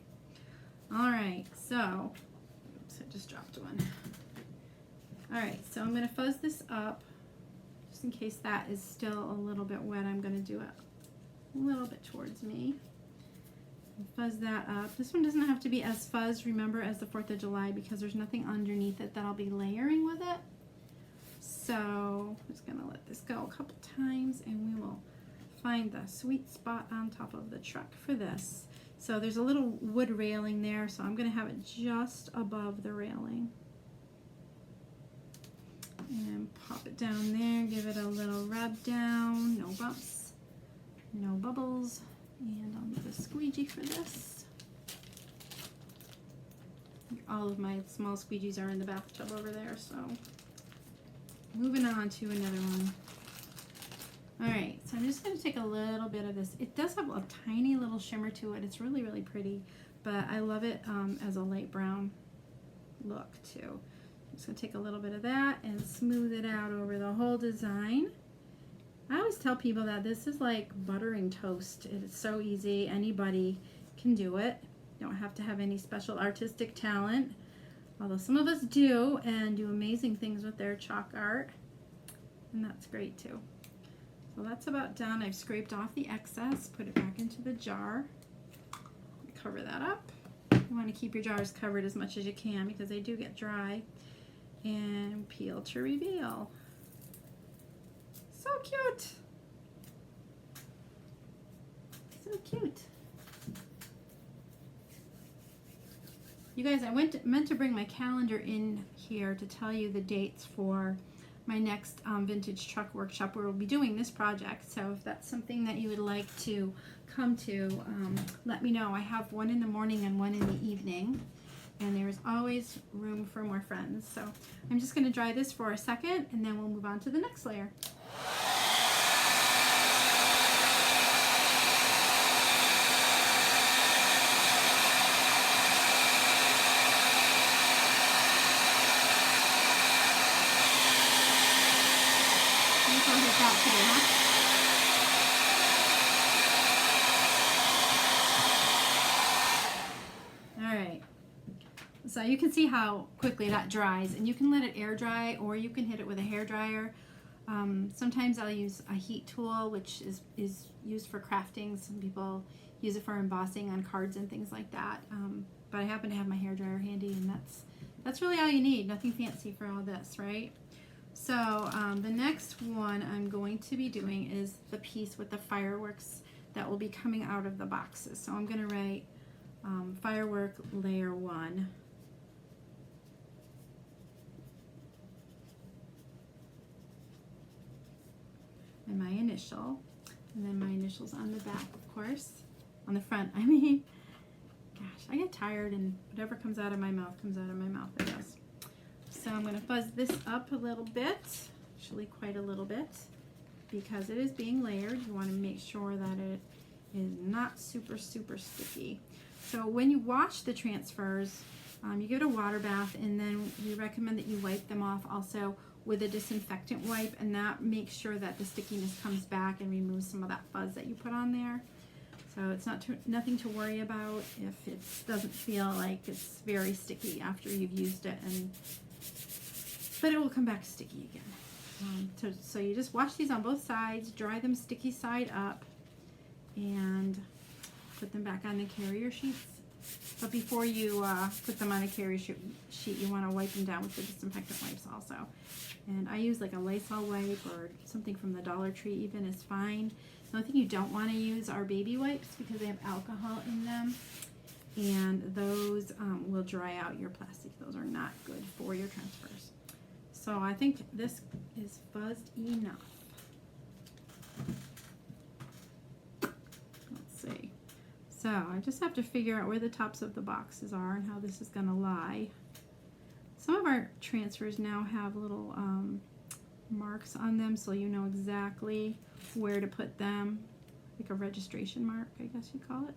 Alright, so, oops, I just dropped one. Alright, so I'm going to fuzz this up. Just in case that is still a little bit wet, I'm going to do it a little bit towards me. Fuzz that up. This one doesn't have to be as fuzzed, remember, as the 4th of July because there's nothing underneath it that I'll be layering with it. So I'm just going to let this go a couple times and we will find the sweet spot on top of the truck for this. So there's a little wood railing there, so I'm going to have it just above the railing. And pop it down there, give it a little rub down, no bumps, no bubbles. And I'll need a squeegee for this. All of my small squeegees are in the bathtub over there, so moving on to another one. Alright, so I'm just going to take a little bit of this. It does have a tiny little shimmer to it. It's really, really pretty, but I love it as a light brown look too. I'm just going to take a little bit of that and smooth it out over the whole design. I always tell people that this is like buttering toast. It's so easy. Anybody can do it. You don't have to have any special artistic talent, although some of us do and do amazing things with their chalk art, and that's great too. So that's about done. I've scraped off the excess, put it back into the jar. Cover that up. You want to keep your jars covered as much as you can because they do get dry. And peel to reveal. So cute. So cute. You guys, I meant to bring my calendar in here to tell you the dates for my next vintage truck workshop where we'll be doing this project. So if that's something that you would like to come to, let me know. I have one in the morning and one in the evening. And there's always room for more friends. So I'm just going to dry this for a second and then we'll move on to the next layer. Alright, so you can see how quickly that dries, and you can let it air dry or you can hit it with a hair dryer. Sometimes I'll use a heat tool, which is used for crafting. Some people use it for embossing on cards and things like that, but I happen to have my hair dryer handy, and that's really all you need. Nothing fancy for all this, right? So the next one I'm going to be doing is the piece with the fireworks that will be coming out of the boxes. So I'm going to write firework layer 1. And my initial, and then my initials on the back, of course, on the front, I mean. Gosh, I get tired and whatever comes out of my mouth comes out of my mouth, I guess. So I'm going to fuzz this up a little bit, actually quite a little bit, because it is being layered. You want to make sure that it is not super, super sticky. So when you wash the transfers, you give it a water bath, and then we recommend that you wipe them off also with a disinfectant wipe, and that makes sure that the stickiness comes back and removes some of that fuzz that you put on there. So it's nothing to worry about if it doesn't feel like it's very sticky after you've used it, but it will come back sticky again. So you just wash these on both sides, dry them sticky side up, and put them back on the carrier sheets. But before you put them on a carrier sheet, you want to wipe them down with the disinfectant wipes also. And I use like a Lysol wipe or something from the Dollar Tree even is fine. The only thing you don't want to use are baby wipes because they have alcohol in them. And those will dry out your plastic. Those are not good for your transfers. So I think this is fuzzed enough. Let's see. So I just have to figure out where the tops of the boxes are and how this is going to lie. Some of our transfers now have little marks on them, so you know exactly where to put them. Like a registration mark, I guess you call it.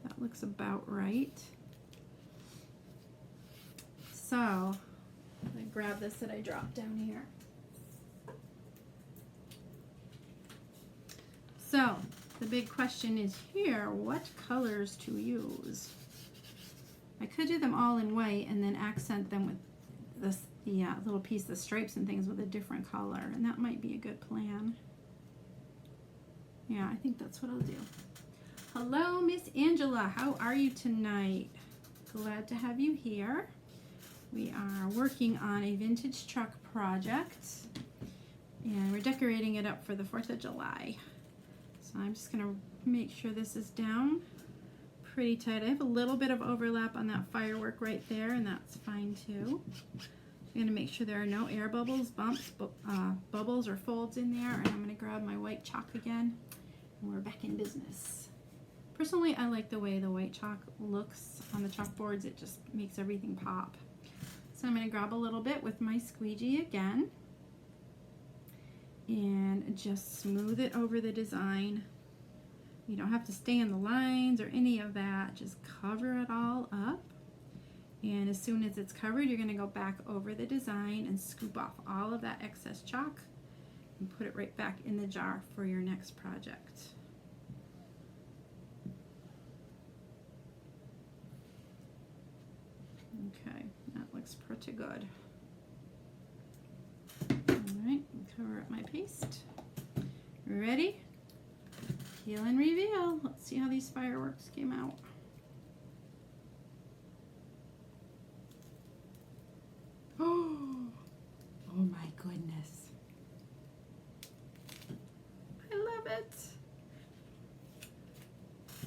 That looks about right. So I'm going to grab this that I dropped down here. So the big question is here, what colors to use? I could do them all in white and then accent them with this, the little piece of stripes and things with a different color, and that might be a good plan. Yeah, I think that's what I'll do. Hello, Miss Angela. How are you tonight? Glad to have you here. We are working on a vintage truck project, and we're decorating it up for the 4th of July. So I'm just going to make sure this is down pretty tight. I have a little bit of overlap on that firework right there, and that's fine too. I'm going to make sure there are no air bubbles, bumps, bubbles, or folds in there, and I'm going to grab my white chalk again, and we're back in business. Personally, I like the way the white chalk looks on the chalkboards. It just makes everything pop. So I'm going to grab a little bit with my squeegee again and just smooth it over the design. You don't have to stay in the lines or any of that. Just cover it all up. And as soon as it's covered, you're going to go back over the design and scoop off all of that excess chalk and put it right back in the jar for your next project. Okay, that looks pretty good. Alright, cover up my paste. Ready? Peel and reveal. Let's see how these fireworks came out. Oh my goodness. I love it.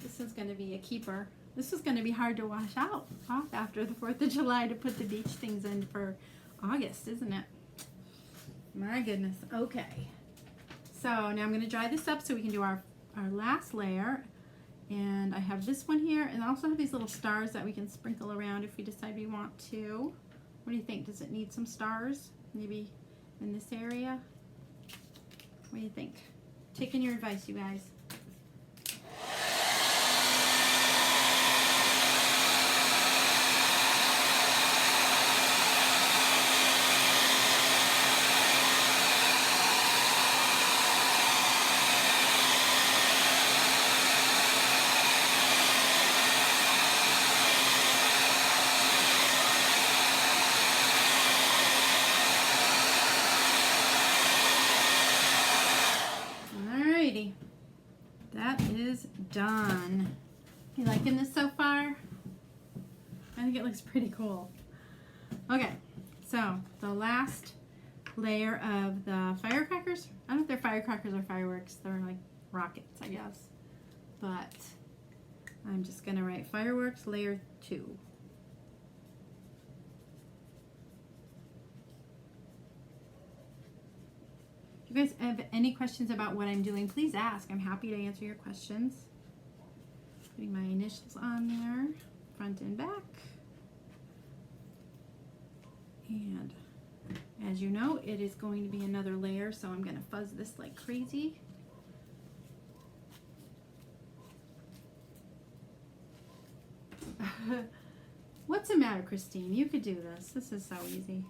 This is going to be a keeper. This is going to be hard to wash off after the 4th of July to put the beach things in for August, isn't it? My goodness. Okay. So now I'm going to dry this up so we can do our last layer. And I have this one here, and I also have these little stars that we can sprinkle around if we decide we want to. What do you think? Does it need some stars? Maybe in this area? What do you think? Taking your advice, you guys. That is done. You liking this so far? I think it looks pretty cool. Okay, so the last layer of the firecrackers. I don't know if they're firecrackers or fireworks. They're like rockets, I guess. But I'm just going to write fireworks layer 2. If you guys have any questions about what I'm doing, please ask. I'm happy to answer your questions. Putting my initials on there, front and back. And as you know, it is going to be another layer, so I'm going to fuzz this like crazy. What's the matter, Christine? You could do this. This is so easy.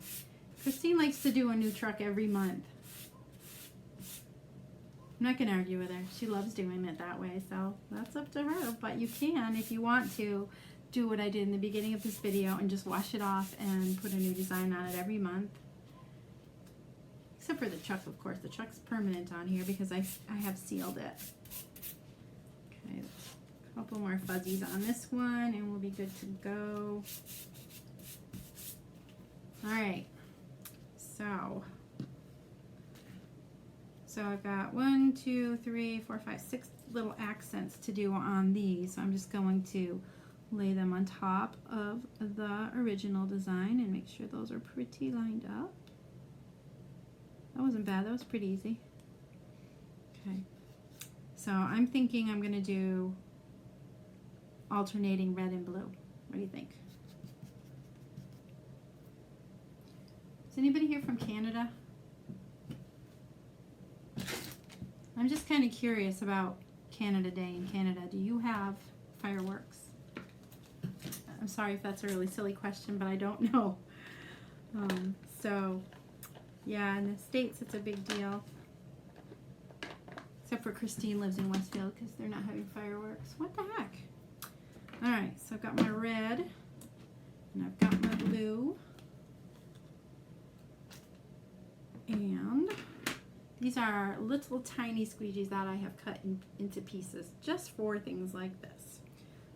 Christine likes to do a new truck every month. I'm not going to argue with her. She loves doing it that way, so that's up to her. But you can, if you want to, do what I did in the beginning of this video and just wash it off and put a new design on it every month. Except for the chuck, of course. The chuck's permanent on here because I have sealed it. Okay, a couple more fuzzies on this one and we'll be good to go. All right, so I've got 1, 2, 3, 4, 5, 6 little accents to do on these. So I'm just going to lay them on top of the original design and make sure those are pretty lined up. That wasn't bad, that was pretty easy. Okay, so I'm thinking I'm gonna do alternating red and blue. What do you think? Is anybody here from Canada? I'm just kind of curious about Canada Day in Canada. Do you have fireworks? I'm sorry if that's a really silly question, but I don't know. So, yeah, in the States it's a big deal. Except for Christine lives in Westfield because they're not having fireworks. What the heck? Alright, so I've got my red and I've got my blue. And these are little tiny squeegees that I have cut into pieces just for things like this.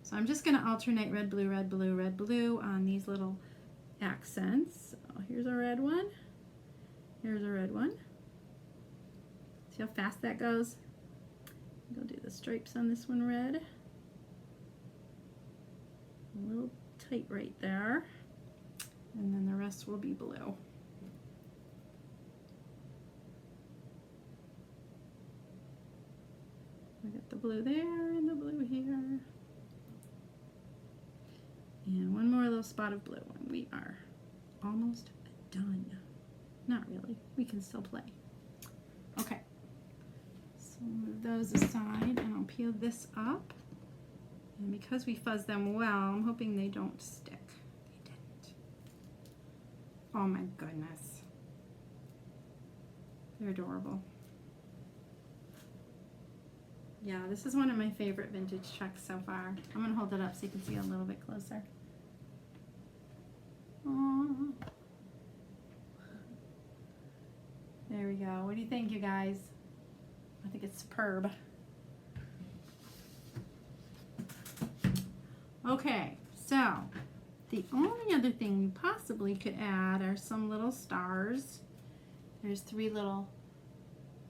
So I'm just going to alternate red, blue, red, blue, red, blue on these little accents. So here's a red one. Here's a red one. See how fast that goes? Go do the stripes on this one red. A little tight right there. And then the rest will be blue. I got the blue there and the blue here. And one more little spot of blue and we are almost done. Not really, we can still play. Okay, so move those aside and I'll peel this up. And because we fuzz them well, I'm hoping they don't stick. They didn't. Oh my goodness. They're adorable. Yeah, this is one of my favorite vintage chucks so far. I'm going to hold it up so you can see it a little bit closer. Aww. There we go. What do you think, you guys? I think it's superb. Okay, so the only other thing we possibly could add are some little stars. There's 3 little,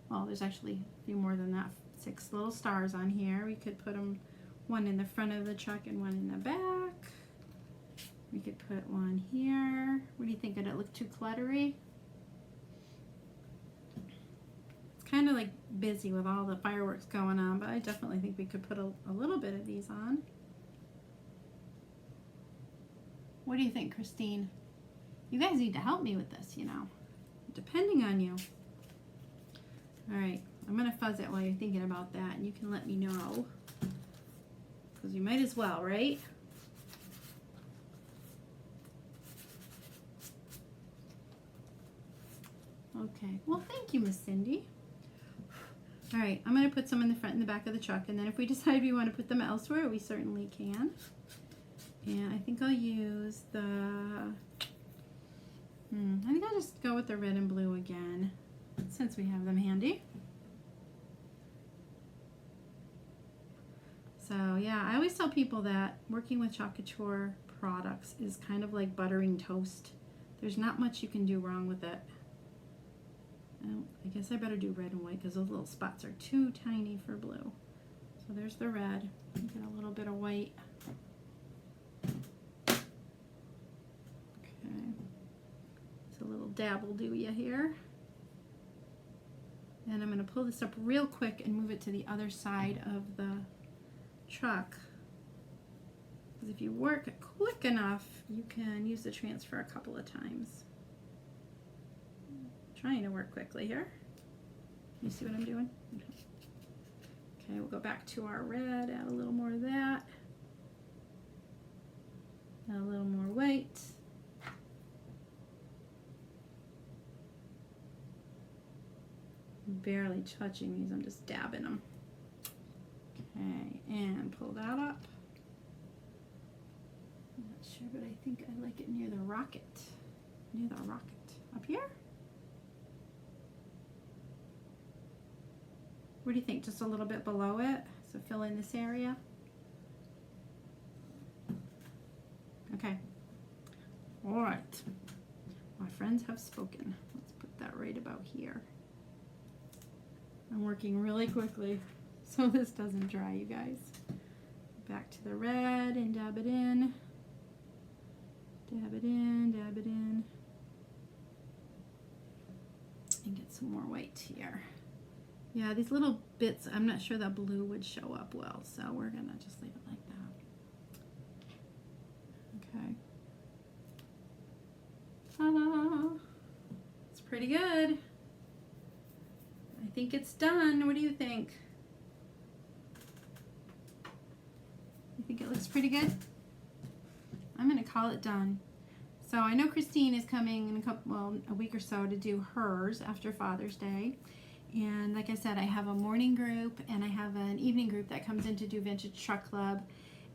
well, there's actually a few more than that. 6 little stars on here. We could put them one in the front of the chuck and one in the back. We could put one here. What do you think? Would it look too cluttery? It's kind of like busy with all the fireworks going on, but I definitely think we could put a little bit of these on. What do you think, Christine? You guys need to help me with this, you know. Depending on you. All right. I'm going to fuzz it while you're thinking about that, and you can let me know, because you might as well, right? Okay, well, thank you, Miss Cindy. All right, I'm going to put some in the front and the back of the truck, and then if we decide we want to put them elsewhere, we certainly can. And I think I'll use the, I think I'll just go with the red and blue again, since we have them handy. So yeah, I always tell people that working with Couture products is kind of like buttering toast. There's not much you can do wrong with it. I guess I better do red and white because those little spots are too tiny for blue. So there's the red. Get a little bit of white. Okay. It's a little dabble do ya here. And I'm going to pull this up real quick and move it to the other side of the truck, because if you work quick enough you can use the transfer a couple of times. I'm trying to work quickly here. You see what I'm doing? Okay, we'll go back to our red, add a little more of that, add a little more white, I'm barely touching these, I'm just dabbing them. Okay, and pull that up. I'm not sure, but I think I like it near the rocket. Near the rocket. Up here? What do you think? Just a little bit below it? So fill in this area. Okay. All right. My friends have spoken. Let's put that right about here. I'm working really quickly so this doesn't dry, you guys. Back to the red and dab it in. Dab it in, dab it in. And get some more white here. Yeah, these little bits, I'm not sure that blue would show up well, so we're gonna just leave it like that. Okay. Ta-da! It's pretty good. I think it's done. What do you think? You think it looks pretty good? I'm gonna call it done. So I know Christine is coming in a week or so to do hers after Father's Day. And like I said, I have a morning group and I have an evening group that comes in to do Vintage Truck Club.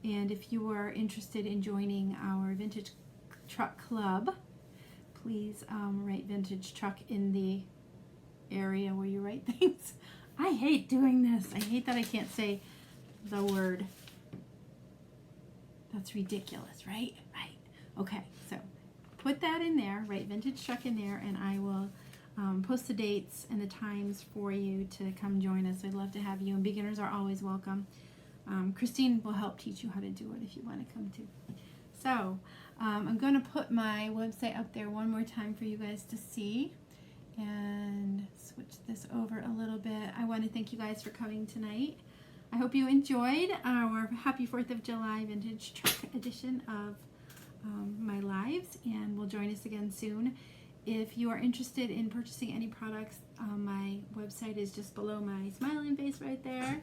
And if you are interested in joining our Vintage Truck Club, please write Vintage Truck in the area where you write things. I hate doing this. I hate that I can't say the word. That's ridiculous, right? Right. Okay, so put that in there, write Vintage Truck in there, and I will post the dates and the times for you to come join us. I'd love to have you, and beginners are always welcome. Christine will help teach you how to do it if you want to come too. So I'm going to put my website up there one more time for you guys to see and switch this over a little bit. I want to thank you guys for coming tonight. I hope you enjoyed our Happy 4th of July Vintage Truck edition of my lives, and will join us again soon. If you are interested in purchasing any products, my website is just below my smiling face right there.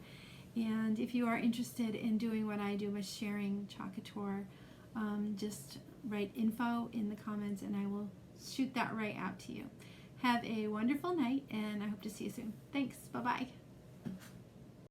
And if you are interested in doing what I do by sharing Chalkology, just write info in the comments and I will shoot that right out to you. Have a wonderful night, and I hope to see you soon. Thanks. Bye-bye.